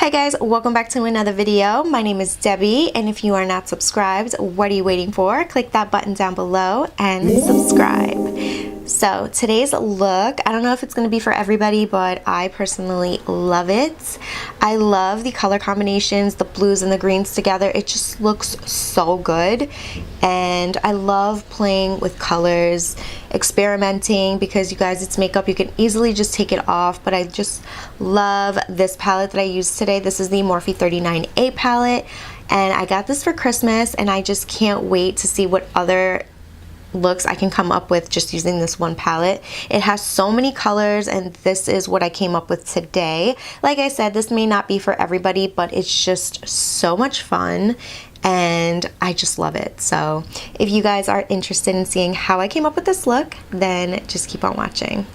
Hi guys, welcome back to another video. My name is Debbie, and if you are not subscribed, what are you waiting for? Click that button down below and subscribe. So today's look, I don't know if it's going to be for everybody, but I personally love it. I love the color combinations, the blues and the greens together. It just looks so good, and I love playing with colors, experimenting, because you guys, it's makeup, you can easily just take it off. But I just love this palette that I used today. This is the Morphe 39A palette, and I got this for Christmas, and I just can't wait to see what other looks I can come up with just using this one palette. It has so many colors, and this is what I came up with today. Like I said, this may not be for everybody, but it's just so much fun and I just love it. So if you guys are interested in seeing how I came up with this look, then just keep on watching.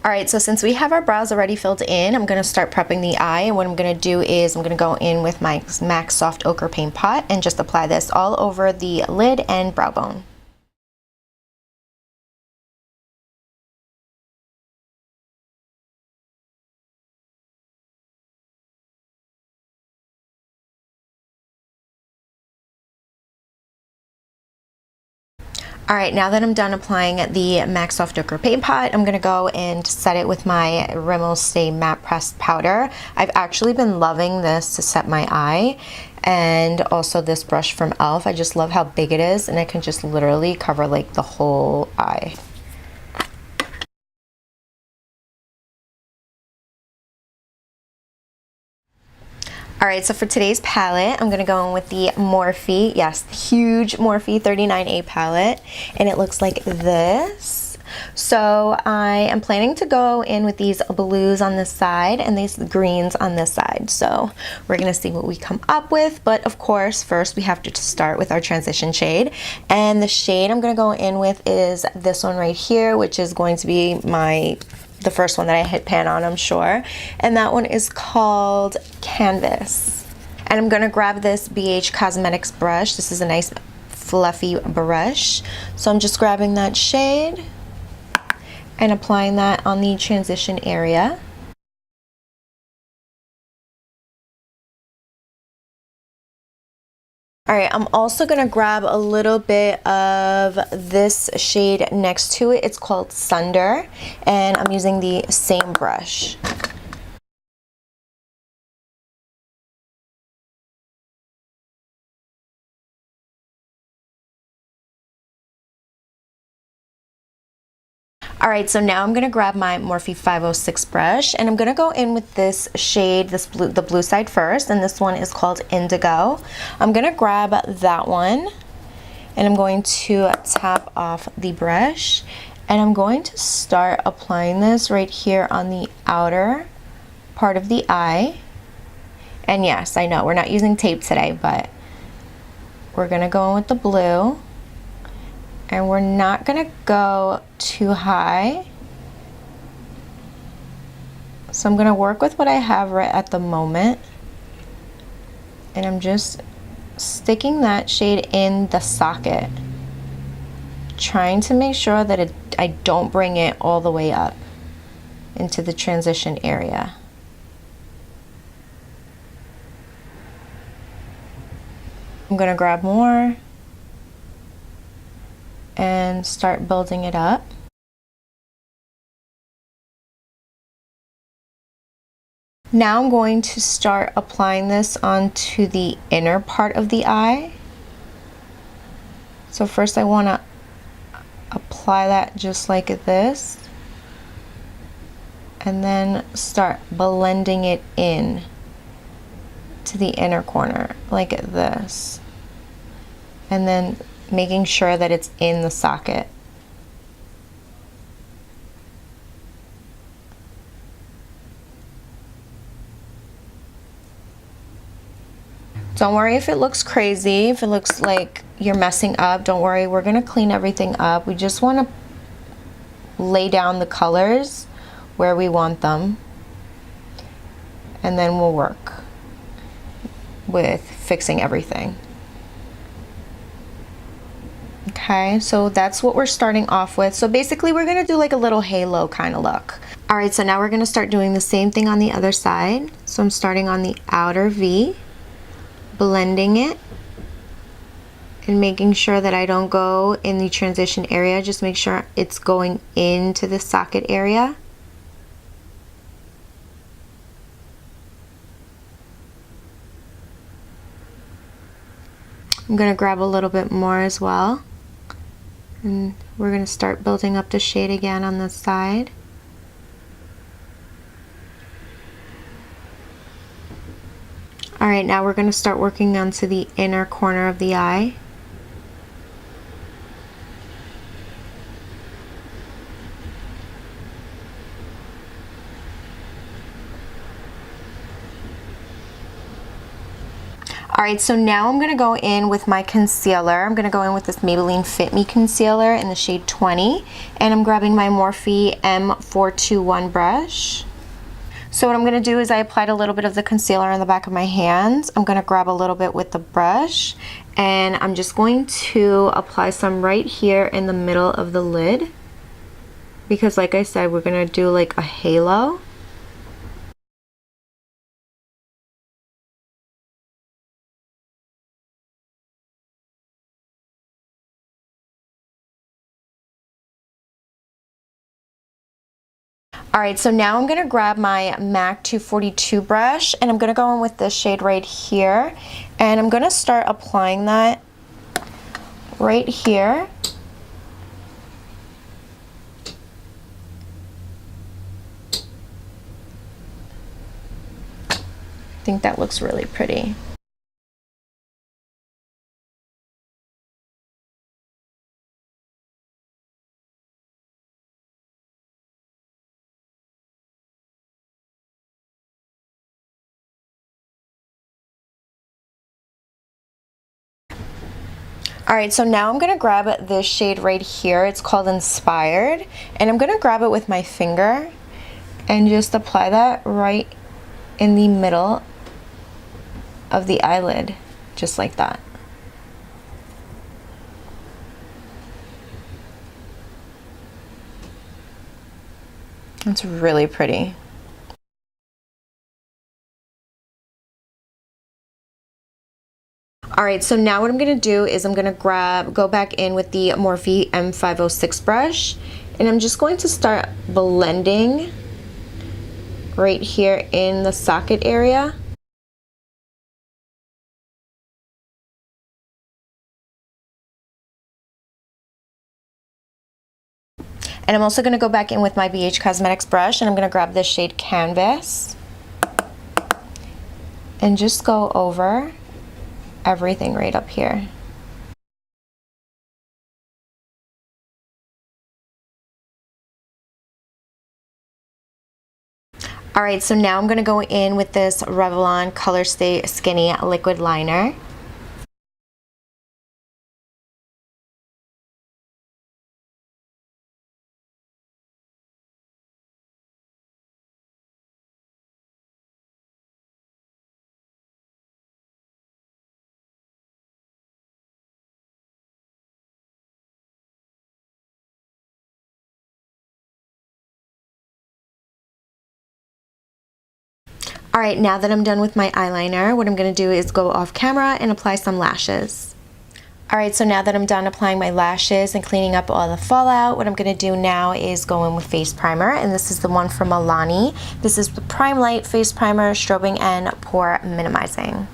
Alright, so since we have our brows already filled in, I'm going to start prepping the eye, and what I'm going to do is I'm going to go in with my MAC Soft Ochre Paint Pot and just apply this all over the lid and brow bone. Alright, now that I'm done applying the MAC Soft Ochre Paint Pot, I'm going to go and set it with my Rimmel Stay Matte Pressed Powder. I've actually been loving this to set my eye, and also this brush from e.l.f. I just love how big it is, and it can just literally cover like the whole eye. Alright, so for today's palette, I'm going to go in with the Morphe, yes, the huge Morphe 39A palette, and it looks like this. So I am planning to go in with these blues on this side and these greens on this side. So we're going to see what we come up with, but of course, first we have to start with our transition shade. And the shade I'm going to go in with is this one right here, which is going to be the first one that I hit pan on, I'm sure, and that one is called Canvas. And I'm gonna grab this BH Cosmetics brush. This is a nice fluffy brush, so I'm just grabbing that shade and applying that on the transition area. Alright, I'm also going to grab a little bit of this shade next to it. It's called Sunder, and I'm using the same brush. Alright, so now I'm going to grab my Morphe 506 brush, and I'm going to go in with this shade, the blue side first, and this one is called Indigo. I'm going to grab that one, and I'm going to tap off the brush, and I'm going to start applying this right here on the outer part of the eye. And yes, I know we're not using tape today, but we're going to go in with the blue. And we're not gonna go too high. So I'm gonna work with what I have right at the moment. And I'm just sticking that shade in the socket, trying to make sure that I don't bring it all the way up into the transition area. I'm gonna grab more and start building it up. Now I'm going to start applying this onto the inner part of the eye. So first I want to apply that just like this, and then start blending it in to the inner corner like this, and then making sure that it's in the socket. Don't worry if it looks crazy, if it looks like you're messing up, don't worry, we're gonna clean everything up. We just wanna lay down the colors where we want them, and then we'll work with fixing everything. Okay, so that's what we're starting off with. So basically we're gonna do like a little halo kind of look. All right, so now we're gonna start doing the same thing on the other side. So I'm starting on the outer V, blending it, and making sure that I don't go in the transition area. Just make sure it's going into the socket area. I'm going to grab a little bit more as well. And we're going to start building up the shade again on the side. Alright, now we're going to start working onto the inner corner of the eye. Alright, so now I'm going to go in with my concealer. I'm going to go in with this Maybelline Fit Me concealer in the shade 20. And I'm grabbing my Morphe M421 brush. So what I'm going to do is I applied a little bit of the concealer on the back of my hands. I'm going to grab a little bit with the brush. And I'm just going to apply some right here in the middle of the lid. Because like I said, we're going to do like a halo. Alright, so now I'm going to grab my MAC 242 brush and I'm going to go in with this shade right here, and I'm going to start applying that right here. I think that looks really pretty. Alright, so now I'm going to grab this shade right here. It's called Inspired. And I'm going to grab it with my finger and just apply that right in the middle of the eyelid. Just like that. It's really pretty. Alright, so now what I'm going to do is I'm going to go back in with the Morphe M506 brush, and I'm just going to start blending right here in the socket area. And I'm also going to go back in with my BH Cosmetics brush, and I'm going to grab this shade Canvas and just go over everything right up here. Alright, so now I'm going to go in with this Revlon Color Stay Skinny Liquid Liner. Alright, now that I'm done with my eyeliner, what I'm going to do is go off camera and apply some lashes. Alright, so now that I'm done applying my lashes and cleaning up all the fallout, what I'm going to do now is go in with face primer, and this is the one from Milani. This is the Prime Light Face Primer, Strobing and Pore Minimizing.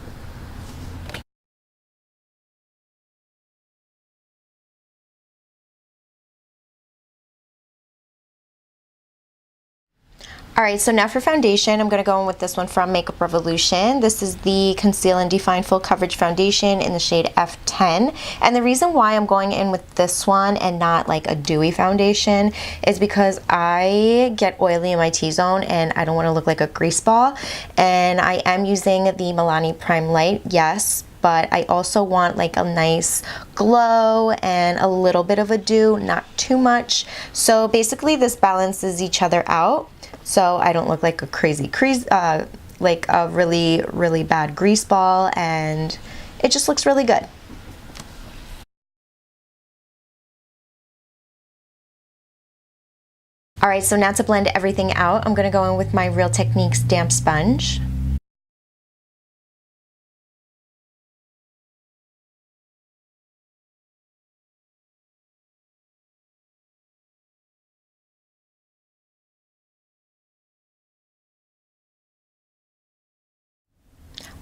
Alright, so now for foundation, I'm going to go in with this one from Makeup Revolution. This is the Conceal and Define Full Coverage Foundation in the shade F10. And the reason why I'm going in with this one and not like a dewy foundation is because I get oily in my T-zone and I don't want to look like a grease ball. And I am using the Milani Prime Light, yes, but I also want like a nice glow and a little bit of a dew, not too much. So basically this balances each other out, so I don't look like a crazy like a really bad grease ball, and it just looks really good. Alright, so now to blend everything out, I'm going to go in with my Real Techniques damp sponge.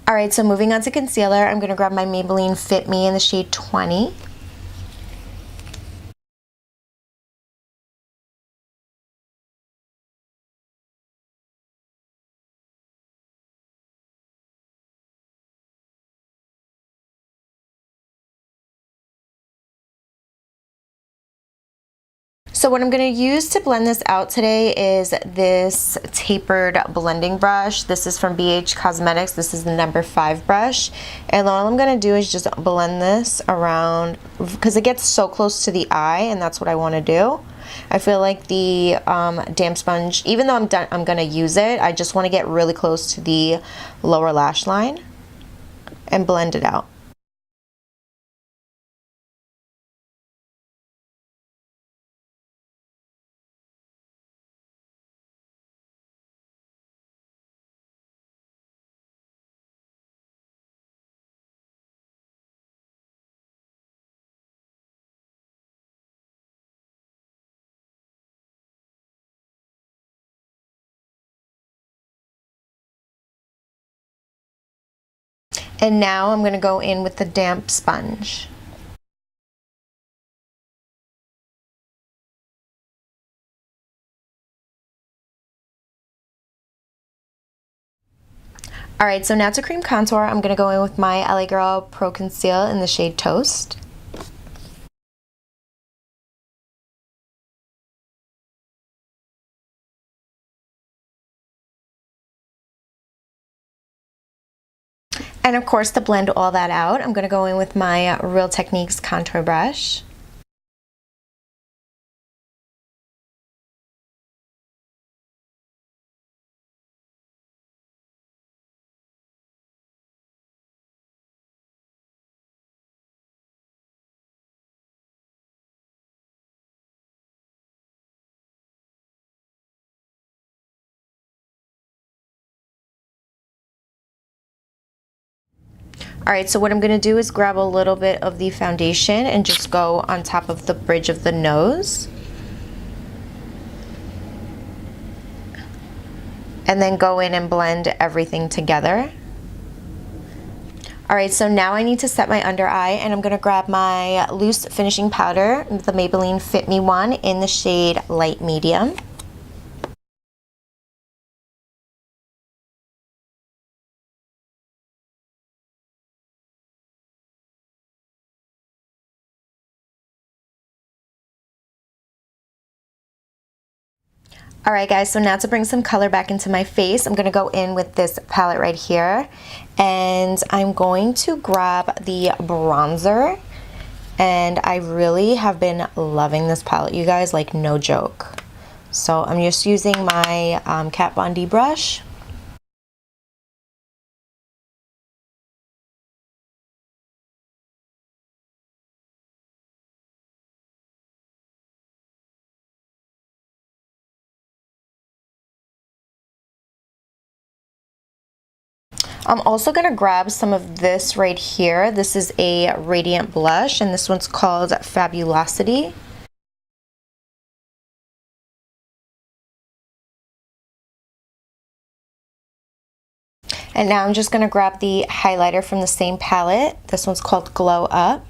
Alright, so moving on to concealer, I'm going to grab my Maybelline Fit Me in the shade 20. So what I'm going to use to blend this out today is this tapered blending brush. This is from BH Cosmetics. This is the number 5 brush. And all I'm going to do is just blend this around because it gets so close to the eye, and that's what I want to do. I feel like the damp sponge, even though I'm going to use it, I just want to get really close to the lower lash line and blend it out. And now I'm going to go in with the damp sponge. Alright, so now to cream contour, I'm going to go in with my LA Girl Pro Conceal in the shade Toast. And of course, to blend all that out, I'm going to go in with my Real Techniques contour brush. Alright, so what I'm going to do is grab a little bit of the foundation and just go on top of the bridge of the nose. And then go in and blend everything together. Alright, so now I need to set my under eye, and I'm going to grab my loose finishing powder, the Maybelline Fit Me one in the shade Light Medium. Alright guys, so now to bring some color back into my face, I'm going to go in with this palette right here, and I'm going to grab the bronzer, and I really have been loving this palette, you guys, like no joke. So I'm just using my Kat Von D brush. I'm also going to grab some of this right here. This is a radiant blush, and this one's called Fabulosity. And now I'm just going to grab the highlighter from the same palette. This one's called Glow Up.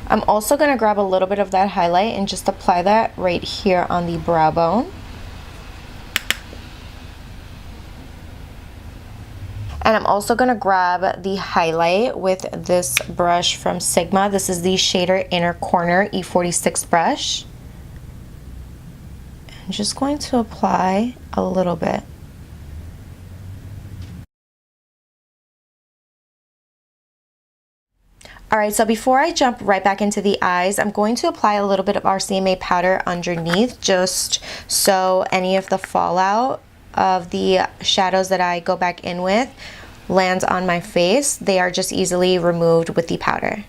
I'm also going to grab a little bit of that highlight and just apply that right here on the brow bone. And I'm also going to grab the highlight with this brush from Sigma. This is the Shader Inner Corner E46 brush. I'm just going to apply a little bit. Alright, so before I jump right back into the eyes, I'm going to apply a little bit of RCMA powder underneath, just so any of the fallout of the shadows that I go back in with lands on my face. They are just easily removed with the powder.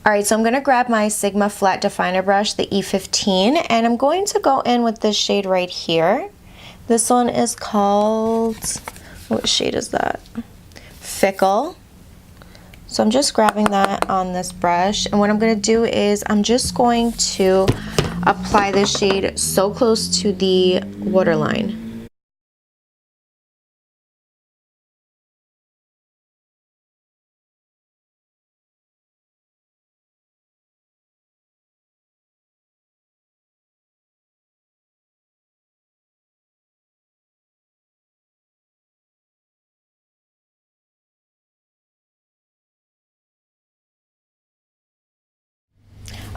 Alright, so I'm going to grab my Sigma Flat Definer brush, the E15, and I'm going to go in with this shade right here. This one is called, what shade is that? Fickle. So I'm just grabbing that on this brush, and what I'm going to do is I'm just going to apply this shade so close to the waterline.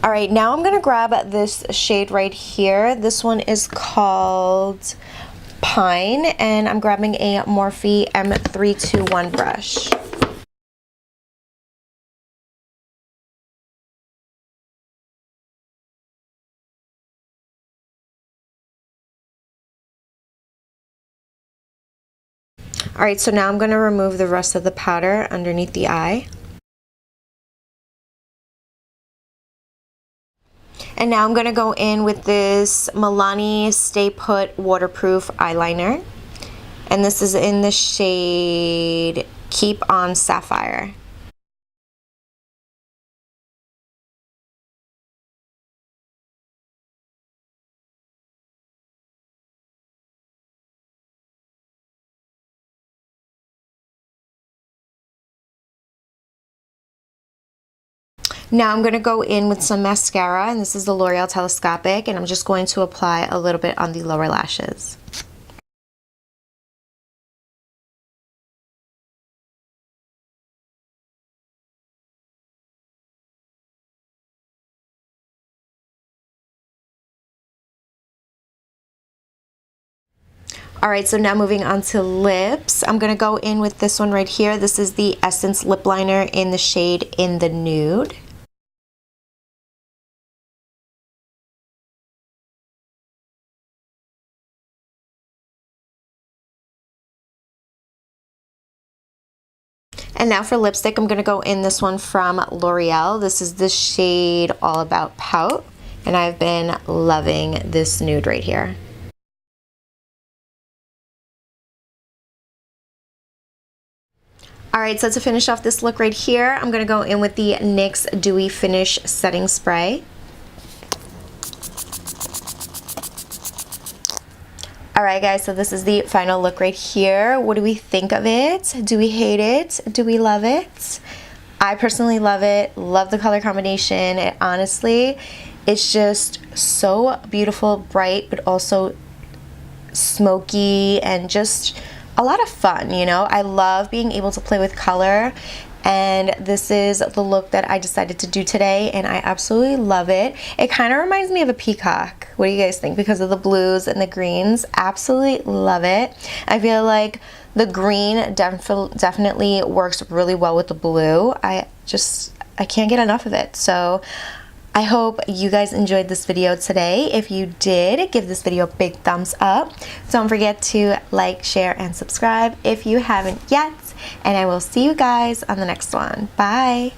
All right, now I'm gonna grab this shade right here. This one is called Pine, and I'm grabbing a Morphe M321 brush. All right, so now I'm gonna remove the rest of the powder underneath the eye. And now I'm going to go in with this Milani Stay Put Waterproof Eyeliner. And this is in the shade Keep On Sapphire. Now I'm going to go in with some mascara, and this is the L'Oreal Telescopic, and I'm just going to apply a little bit on the lower lashes. Alright, so now moving on to lips. I'm going to go in with this one right here. This is the Essence Lip Liner in the shade In the Nude. And now for lipstick, I'm going to go in this one from L'Oreal. This is the shade All About Pout, and I've been loving this nude right here. Alright, so to finish off this look right here, I'm going to go in with the NYX Dewy Finish Setting Spray. Alright guys, so this is the final look right here. What do we think of it? Do we hate it? Do we love it? I personally love it. Love the color combination. It honestly, it's just so beautiful, bright, but also smoky and just a lot of fun, you know? I love being able to play with color, and this is the look that I decided to do today, and I absolutely love it. It kind of reminds me of a peacock. What do you guys think? Because of the blues and the greens. Absolutely love it. I feel like the green definitely works really well with the blue. I can't get enough of it. So I hope you guys enjoyed this video today. If you did, give this video a big thumbs up. Don't forget to like, share, and subscribe if you haven't yet. And I will see you guys on the next one. Bye.